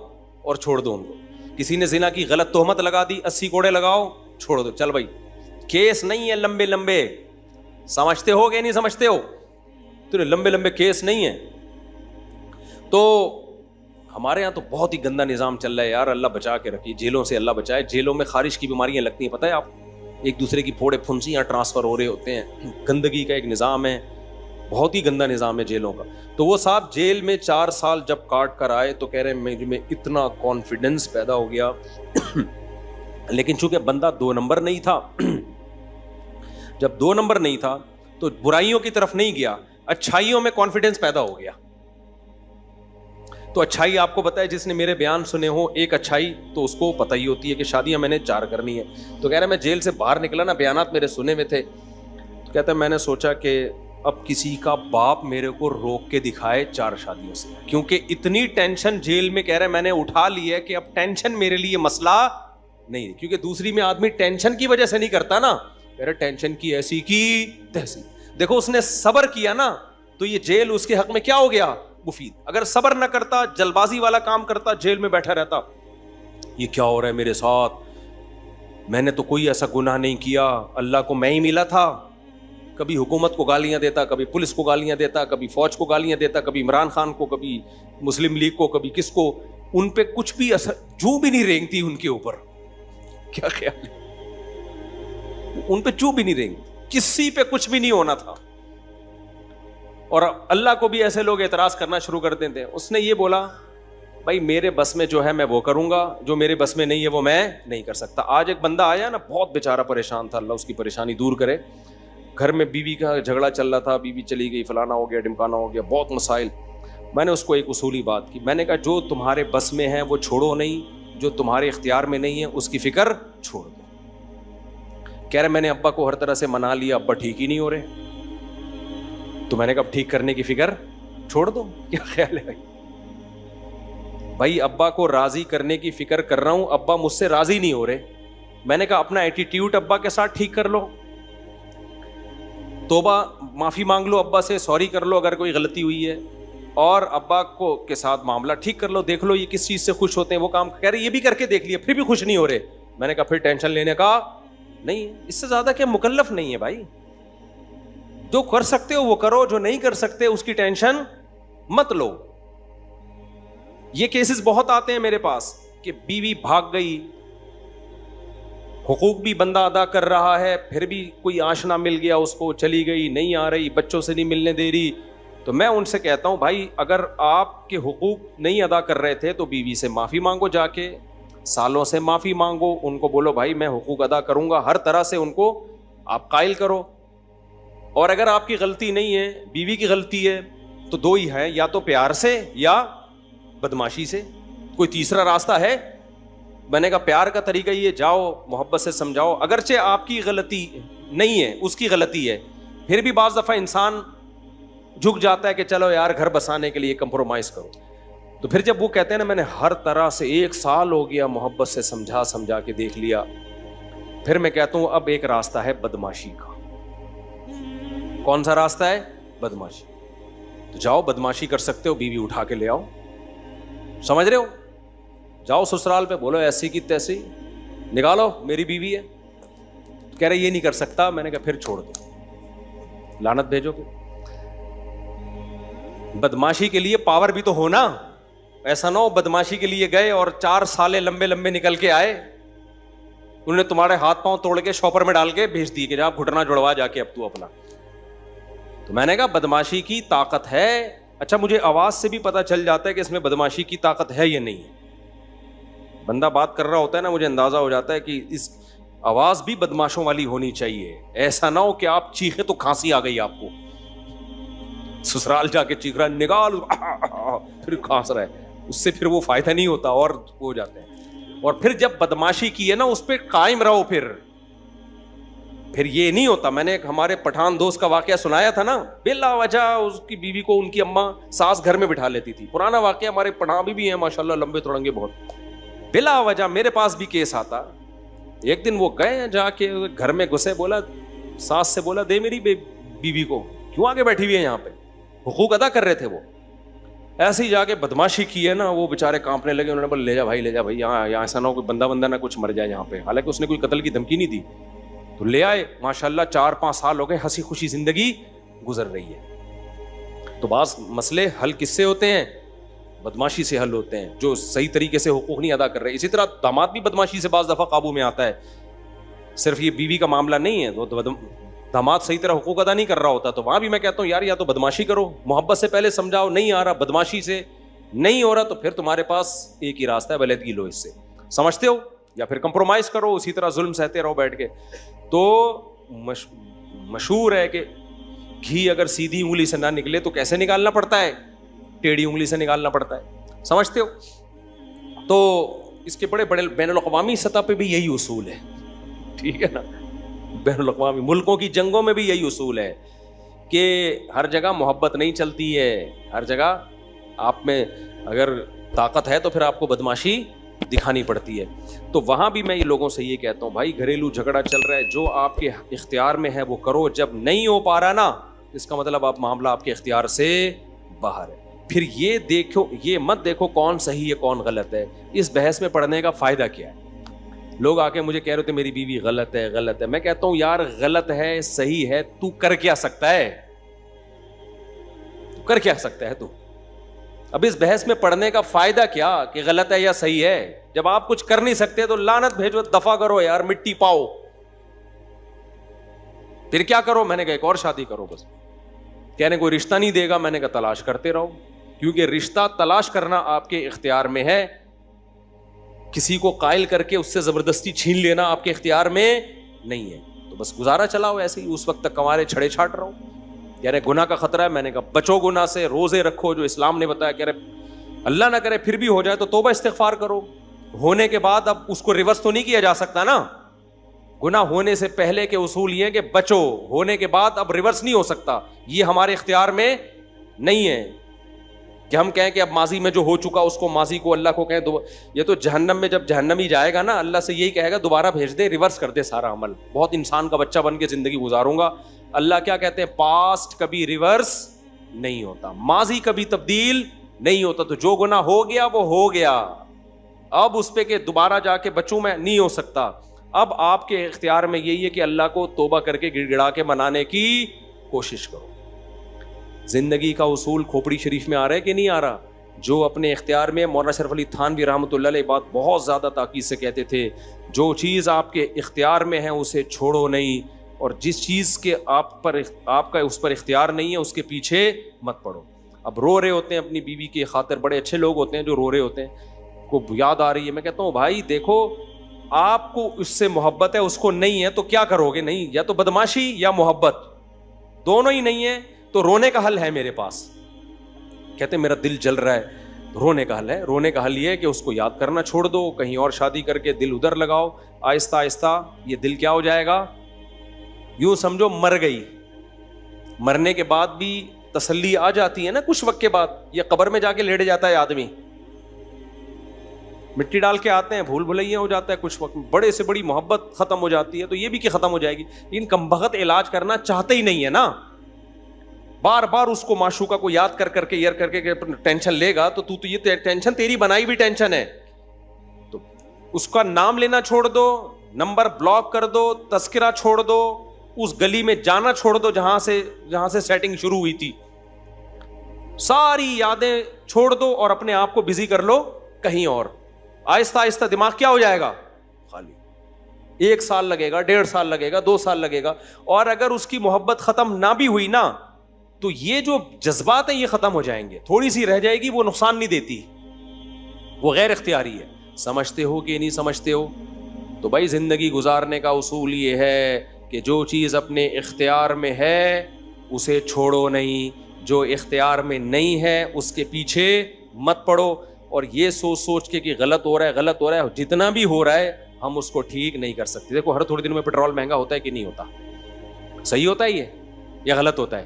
[SPEAKER 1] اور چھوڑ دو ان کو. کسی نے زنا کی غلط تہمت لگا دی, 80 کوڑے لگاؤ, چھوڑ دو, چل بھائی. کیس نہیں ہے لمبے لمبے, سمجھتے ہو کہ نہیں سمجھتے ہو؟ تو لمبے لمبے کیس نہیں ہیں. تو ہمارے یہاں تو بہت ہی گندا نظام چل رہا ہے یار, اللہ بچا کے رکھیے, جیلوں سے اللہ بچائے. جیلوں میں خارش کی بیماریاں لگتی ہیں, پتہ ہے آپ, ایک دوسرے کی پھوڑے پھنسیاں ٹرانسفر ہو رہے ہوتے ہیں. گندگی کا ایک نظام ہے, بہت ہی گندا نظام ہے جیلوں کا. تو وہ صاحب جیل میں 4 سال جب کاٹ کر آئے تو کہہ رہے ہیں میں اتنا کانفیڈنس پیدا ہو گیا. لیکن چونکہ بندہ 2 نمبر نہیں تھا, جب 2 نمبر نہیں تھا تو برائیوں کی طرف نہیں گیا, اچھائیوں میں کانفیڈنس پیدا ہو گیا. تو اچھائی آپ کو پتا ہے, جس نے میرے بیان سنے ہو, ایک اچھائی تو اس کو پتہ ہی ہوتی ہے کہ شادیاں میں نے 4 کرنی ہے. تو کہہ رہا ہے میں جیل سے باہر نکلا نا, بیانات میرے سنے ہوئے تھے, تو کہتا ہے میں نے سوچا کہ اب کسی کا باپ میرے کو روک کے دکھائے 4 شادیوں سے, کیونکہ اتنی ٹینشن جیل میں, کہہ رہا ہے میں نے اٹھا لی ہے کہ اب ٹینشن میرے لیے مسئلہ نہیں. کیونکہ دوسری میں آدمی ٹینشن کی وجہ سے نہیں کرتا نا, کہہ رہا ٹینشن کی ایسی کی تیسی. دیکھو اس نے صبر کیا نا, تو یہ جیل اس کے حق میں کیا ہو گیا, مفید. اگر صبر نہ کرتا, جلد بازی والا کام کرتا, جیل میں بیٹھا رہتا, یہ کیا ہو رہا ہے میرے ساتھ, میں نے تو کوئی ایسا گناہ نہیں کیا, اللہ کو میں ہی ملا تھا. کبھی حکومت کو گالیاں دیتا, کبھی پولیس کو گالیاں دیتا, کبھی فوج کو گالیاں دیتا, کبھی عمران خان کو, کبھی مسلم لیگ کو, کبھی کس کو. ان پہ کچھ بھی اثر جو بھی نہیں رینگتی ان کے اوپر. کیا خیال ہے؟ ان پہ چوب بھی نہیں رہیں گے, کسی پہ کچھ بھی نہیں ہونا تھا. اور اللہ کو بھی ایسے لوگ اعتراض کرنا شروع کر دیتے ہیں. اس نے یہ بولا بھائی میرے بس میں جو ہے میں وہ کروں گا, جو میرے بس میں نہیں ہے وہ میں نہیں کر سکتا. آج ایک بندہ آیا نا, بہت بیچارہ پریشان تھا, اللہ اس کی پریشانی دور کرے. گھر میں بیوی کا جھگڑا چل رہا تھا, بیوی چلی گئی, فلانا ہو گیا, ڈمکانا ہو گیا, بہت مسائل. میں نے اس کو ایک اصولی بات کی, میں نے کہا جو تمہارے بس میں ہے وہ چھوڑو نہیں, جو تمہارے اختیار میں نہیں ہے اس کی فکر چھوڑ دو. کہہ رہے میں نے ابا کو ہر طرح سے منا لیا, ابا ٹھیک ہی نہیں ہو رہے. تو میں نے کہا ٹھیک کرنے کی فکر چھوڑ دو. کیا خیال ہے بھائی؟ ابا کو راضی کرنے کی فکر کر رہا ہوں, ابا مجھ سے راضی نہیں ہو رہے. میں نے کہا اپنا ایٹیٹیوڈ ابا کے ساتھ ٹھیک کر لو, توبہ معافی مانگ لو ابا سے, سوری کر لو اگر کوئی غلطی ہوئی ہے, اور ابا کو کے ساتھ معاملہ ٹھیک کر لو. دیکھ لو یہ کس چیز سے خوش ہوتے ہیں, وہ کام کہہ رہے یہ بھی کر کے دیکھ لیا پھر بھی خوش نہیں ہو رہے. میں نے کہا پھر ٹینشن لینے کا نہیں, اس سے زیادہ کیا مکلف نہیں ہے بھائی. جو کر سکتے ہو وہ کرو, جو نہیں کر سکتے اس کی ٹینشن مت لو. یہ کیسز بہت آتے ہیں میرے پاس کہ بیوی بھاگ گئی, حقوق بھی بندہ ادا کر رہا ہے, پھر بھی کوئی آشنا مل گیا اس کو, چلی گئی, نہیں آ رہی, بچوں سے نہیں ملنے دے رہی. تو میں ان سے کہتا ہوں بھائی اگر آپ کے حقوق نہیں ادا کر رہے تھے تو بیوی سے معافی مانگو, جا کے سالوں سے معافی مانگو, ان کو بولو بھائی میں حقوق ادا کروں گا, ہر طرح سے ان کو آپ قائل کرو. اور اگر آپ کی غلطی نہیں ہے, بیوی کی غلطی ہے, تو دو ہی ہے, یا تو پیار سے یا بدماشی سے, کوئی تیسرا راستہ ہے؟ میں نے کہا پیار کا طریقہ یہ, جاؤ محبت سے سمجھاؤ, اگرچہ آپ کی غلطی نہیں ہے اس کی غلطی ہے, پھر بھی بعض دفعہ انسان جھک جاتا ہے کہ چلو یار گھر بسانے کے لیے کمپرومائز کرو. تو پھر جب وہ کہتے ہیں نا میں نے ہر طرح سے 1 سال ہو گیا محبت سے سمجھا کے دیکھ لیا, پھر میں کہتا ہوں اب ایک راستہ ہے بدماشی کا. کون سا راستہ ہے؟ بدماشی. تو جاؤ بدماشی کر سکتے ہو, بیوی اٹھا کے لے آؤ, سمجھ رہے ہو, جاؤ سسرال پہ بولو ایسی کی تیسی نکالو میری بیوی ہے. کہہ رہے یہ نہیں کر سکتا. میں نے کہا پھر چھوڑ دو, لعنت بھیجو. پھر بدماشی کے لیے پاور بھی تو ہونا, ایسا نہ ہو بدماشی کے لیے گئے اور 4 سالے لمبے لمبے نکل کے آئے, انہوں نے تمہارے ہاتھ پاؤں توڑ کے شاپر میں ڈال کے بھیج دی کہ جا گھٹنا جڑوا جا کے اب تو اپنا. تو میں نے کہا بدماشی کی طاقت ہے. اچھا مجھے آواز سے بھی پتا چل جاتا ہے کہ اس میں بدماشی کی طاقت ہے یا نہیں ہے. بندہ بات کر رہا ہوتا ہے نا, مجھے اندازہ ہو جاتا ہے کہ اس آواز بھی بدماشوں والی ہونی چاہیے. ایسا نہ ہو کہ آپ چیخے تو کھانسی آ گئی آپ کو, سسرال جا کے چیخ رہا ہے نکال, پھر کھانس رہا ہے, اس سے پھر وہ فائدہ نہیں ہوتا اور ہو جاتے ہیں. اور پھر جب بدماشی کی ہے نا اس پہ قائم رہو, پھر یہ نہیں ہوتا. میں نے ایک ہمارے پٹھان دوست کا واقعہ سنایا تھا نا, بلا وجہ اس کی بیوی کو ان کی اماں ساس گھر میں بٹھا لیتی تھی. پرانا واقعہ, ہمارے پٹھان بھی ہیں ماشاءاللہ, لمبے تڑنگے بہت. بلا وجہ میرے پاس بھی کیس آتا. ایک دن وہ گئے, جا کے گھر میں گھسے, بولا ساس سے بولا دے میری بیوی کو, کیوں آگے بیٹھی ہوئی ہے یہاں پہ, حقوق ادا کر رہے تھے وہ. ایسے ہی جا کے بدماشی کی ہے نا, وہ بےچارے کانپنے لگے. انہوں نے بولا لے جا بھائی یہاں ایسا نہ ہو کوئی بندہ نہ کچھ مر جائے یہاں پہ. حالانکہ اس نے کوئی قتل کی دھمکی نہیں دی. تو لے آئے, ماشاءاللہ 4-5 سال ہو گئے, ہنسی خوشی زندگی گزر رہی ہے. تو بعض مسئلے حل کس سے ہوتے ہیں؟ بدماشی سے حل ہوتے ہیں, جو صحیح طریقے سے حقوق نہیں ادا کر رہے. اسی طرح داماد بھی بدماشی سے بعض دفعہ قابو میں آتا ہے. صرف یہ بیوی کا معاملہ نہیں ہے, تو داماد صحیح طرح حقوق ادا نہیں کر رہا ہوتا, تو وہاں بھی میں کہتا ہوں یار یا تو بدماشی کرو, محبت سے پہلے سمجھاؤ, نہیں آ رہا بدماشی سے نہیں ہو رہا, تو پھر تمہارے پاس ایک ہی راستہ ہے, علیحدگی لو اس سے, سمجھتے ہو, یا پھر کمپرومائز کرو, اسی طرح ظلم سہتے رہو بیٹھ کے. تو مشہور ہے کہ گھی اگر سیدھی انگلی سے نہ نکلے تو کیسے نکالنا پڑتا ہے؟ ٹیڑھی انگلی سے نکالنا پڑتا ہے, سمجھتے ہو. تو اس کے بڑے بڑے بین الاقوامی سطح پہ بھی یہی اصول ہے, ٹھیک ہے نا. بین الاقوامی ملکوں کی جنگوں میں بھی یہی اصول ہے کہ ہر جگہ محبت نہیں چلتی ہے, ہر جگہ آپ میں اگر طاقت ہے تو پھر آپ کو بدماشی دکھانی پڑتی ہے. تو وہاں بھی میں یہ لوگوں سے یہ کہتا ہوں بھائی گھریلو جھگڑا چل رہا ہے, جو آپ کے اختیار میں ہے وہ کرو, جب نہیں ہو پا رہا نا اس کا مطلب آپ معاملہ آپ کے اختیار سے باہر ہے. پھر یہ دیکھو, یہ مت دیکھو کون صحیح ہے کون غلط ہے, اس بحث میں پڑھنے کا فائدہ کیا ہے؟ لوگ آ کے مجھے کہہ رہے تھے میری بیوی غلط ہے. میں کہتا ہوں یار غلط ہے صحیح ہے, تو کر کیا سکتا ہے؟ تو کر کیا سکتا ہے؟ تو اب اس بحث میں پڑھنے کا فائدہ کیا کہ غلط ہے یا صحیح ہے؟ جب آپ کچھ کر نہیں سکتے تو لعنت بھیجو، دفع کرو یار، مٹی پاؤ، پھر کیا کرو؟ میں نے کہا ایک اور شادی کرو بس۔ کہنے کوئی رشتہ نہیں دے گا، میں نے کہا تلاش کرتے رہو، کیونکہ رشتہ تلاش کرنا آپ کے اختیار میں ہے، کسی کو قائل کر کے اس سے زبردستی چھین لینا آپ کے اختیار میں نہیں ہے۔ تو بس گزارا چلاؤ ایسے ہی، اس وقت تک کمارے چھڑے چھاٹ رہو۔ کہہ رہے گناہ کا خطرہ ہے، میں نے کہا بچو گناہ سے، روزے رکھو جو اسلام نے بتایا، کہہ رہے اللہ نہ کرے پھر بھی ہو جائے تو توبہ استغفار کرو، ہونے کے بعد اب اس کو ریورس تو نہیں کیا جا سکتا نا، گناہ ہونے سے پہلے کے اصول یہ کہ بچو، ہونے کے بعد اب ریورس نہیں ہو سکتا، یہ ہمارے اختیار میں نہیں ہے کہ ہم کہیں کہ اب ماضی میں جو ہو چکا اس کو، ماضی کو اللہ کو کہیں یہ تو جہنم میں جب جہنمی جائے گا نا، اللہ سے یہی کہے گا دوبارہ بھیج دے، ریورس کر دے سارا عمل، بہت انسان کا بچہ بن کے زندگی گزاروں گا۔ اللہ کیا کہتے ہیں؟ پاسٹ کبھی ریورس نہیں ہوتا، ماضی کبھی تبدیل نہیں ہوتا، تو جو گناہ ہو گیا وہ ہو گیا، اب اس پہ کہ دوبارہ جا کے بچوں میں نہیں ہو سکتا۔ اب آپ کے اختیار میں یہی ہے کہ اللہ کو توبہ کر کے گڑ گڑا کے منانے کی کوشش کرو۔ زندگی کا اصول کھوپڑی شریف میں آ رہا ہے کہ نہیں آ رہا؟ جو اپنے اختیار میں، مولانا شرف علی تھانوی رحمۃ اللہ علیہ بات بہت زیادہ تاکید سے کہتے تھے، جو چیز آپ کے اختیار میں ہے اسے چھوڑو نہیں، اور جس چیز کے آپ کا اس پر اختیار نہیں ہے اس کے پیچھے مت پڑو۔ اب رو رہے ہوتے ہیں اپنی بیوی کی خاطر، بڑے اچھے لوگ ہوتے ہیں جو رو رہے ہوتے ہیں، کو یاد آ رہی ہے، میں کہتا ہوں بھائی دیکھو آپ کو اس سے محبت ہے، اس کو نہیں ہے تو کیا کرو گے؟ نہیں، یا تو بدماشی یا محبت، دونوں ہی نہیں ہے تو رونے کا حل ہے میرے پاس۔ کہتے میرا دل جل رہا ہے، رونے کا حل ہے، رونے کا حل یہ ہے کہ اس کو یاد کرنا چھوڑ دو، کہیں اور شادی کر کے دل ادھر لگاؤ، آہستہ آہستہ یہ دل کیا ہو جائے گا، یوں سمجھو مر گئی۔ مرنے کے بعد بھی تسلی آ جاتی ہے نا کچھ وقت کے بعد، یہ قبر میں جا کے لیٹ جاتا ہے آدمی، مٹی ڈال کے آتے ہیں، بھول بھلیا ہو جاتا ہے کچھ وقت، بڑے سے بڑی محبت ختم ہو جاتی ہے، تو یہ بھی کہ ختم ہو جائے گی، لیکن کمبخت علاج کرنا چاہتے ہی نہیں ہے نا، بار بار اس کو معشوقہ کو یاد کر کے یار کر کے ٹینشن لے گا تو یہ ٹینشن تیری بنائی بھی ٹینشن ہے، تو اس کا نام لینا چھوڑ دو، نمبر بلاک کر دو، تذکرہ چھوڑ دو، اس گلی میں جانا چھوڑ دو جہاں سے سیٹنگ شروع ہوئی تھی، ساری یادیں چھوڑ دو اور اپنے آپ کو بزی کر لو کہیں اور۔ آہستہ آہستہ دماغ کیا ہو جائے گا؟ خالی۔ 1 سال لگے گا، 1.5 سال لگے گا، 2 سال لگے گا، اور اگر اس کی محبت ختم نہ بھی ہوئی نا تو یہ جو جذبات ہیں یہ ختم ہو جائیں گے، تھوڑی سی رہ جائے گی، وہ نقصان نہیں دیتی، وہ غیر اختیاری ہے۔ سمجھتے ہو کہ نہیں سمجھتے ہو؟ تو بھائی زندگی گزارنے کا اصول یہ ہے کہ جو چیز اپنے اختیار میں ہے اسے چھوڑو نہیں، جو اختیار میں نہیں ہے اس کے پیچھے مت پڑو، اور یہ سوچ کے کہ غلط ہو رہا ہے، جتنا بھی ہو رہا ہے ہم اس کو ٹھیک نہیں کر سکتے۔ دیکھو ہر تھوڑے دنوں میں پیٹرول مہنگا ہوتا ہے کہ نہیں ہوتا؟ صحیح ہوتا ہے یہ یا غلط ہوتا ہے؟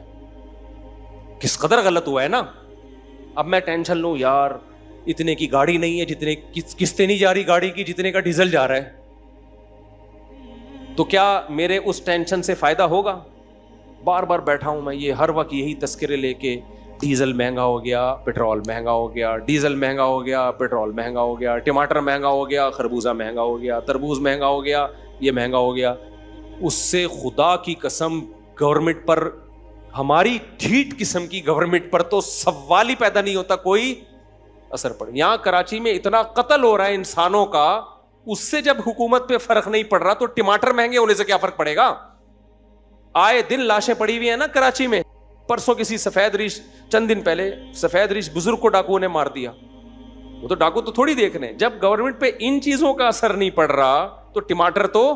[SPEAKER 1] کس قدر غلط ہوا ہے نا۔ اب میں ٹینشن لوں یار اتنے کی گاڑی نہیں ہے جتنے قسطیں نہیں جا رہی گاڑی کی جتنے کا ڈیزل جا رہا ہے، تو کیا میرے اس ٹینشن سے فائدہ ہوگا؟ بار بار بیٹھا ہوں میں یہ ہر وقت یہی تذکرے لے کے، ڈیزل مہنگا ہو گیا، پیٹرول مہنگا ہو گیا، ڈیزل مہنگا ہو گیا، پیٹرول مہنگا ہو گیا، ٹماٹر مہنگا ہو گیا، خربوزہ مہنگا ہو گیا، تربوز مہنگا ہو گیا، یہ مہنگا ہو گیا۔ اس سے خدا کی قسم گورنمنٹ پر، ہماری ڈھیٹ قسم کی گورنمنٹ پر تو سوال ہی پیدا نہیں ہوتا کوئی اثر پڑے۔ یہاں کراچی میں اتنا قتل ہو رہا ہے انسانوں کا، اس سے جب حکومت پہ فرق نہیں پڑ رہا تو ٹماٹر مہنگے ہونے سے کیا فرق پڑے گا؟ آئے دن لاشیں پڑی ہوئی ہیں نا کراچی میں۔ پرسوں کسی سفید ریش، چند دن پہلے سفید ریش بزرگ کو ڈاکوؤں نے مار دیا، وہ تو ڈاکو تو تھوڑی دیکھ رہے ہیں۔ جب گورنمنٹ پہ ان چیزوں کا اثر نہیں پڑ رہا تو ٹماٹر تو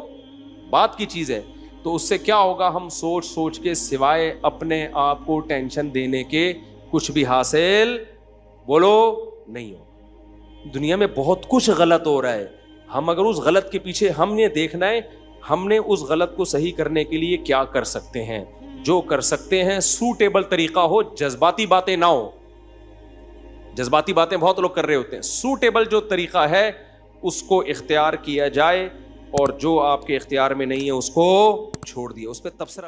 [SPEAKER 1] بات کی چیز ہے۔ تو اس سے کیا ہوگا؟ ہم سوچ کے سوائے اپنے آپ کو ٹینشن دینے کے کچھ بھی حاصل بولو نہیں ہو۔ دنیا میں بہت کچھ غلط ہو رہا ہے، ہم اگر اس غلط کے پیچھے ہم نے دیکھنا ہے ہم نے اس غلط کو صحیح کرنے کے لیے کیا کر سکتے ہیں۔ جو کر سکتے ہیں سوٹیبل طریقہ ہو، جذباتی باتیں نہ ہو۔ جذباتی باتیں بہت لوگ کر رہے ہوتے ہیں، سوٹیبل جو طریقہ ہے اس کو اختیار کیا جائے، اور جو آپ کے اختیار میں نہیں ہے اس کو چھوڑ دیا۔ اس پہ تبصرہ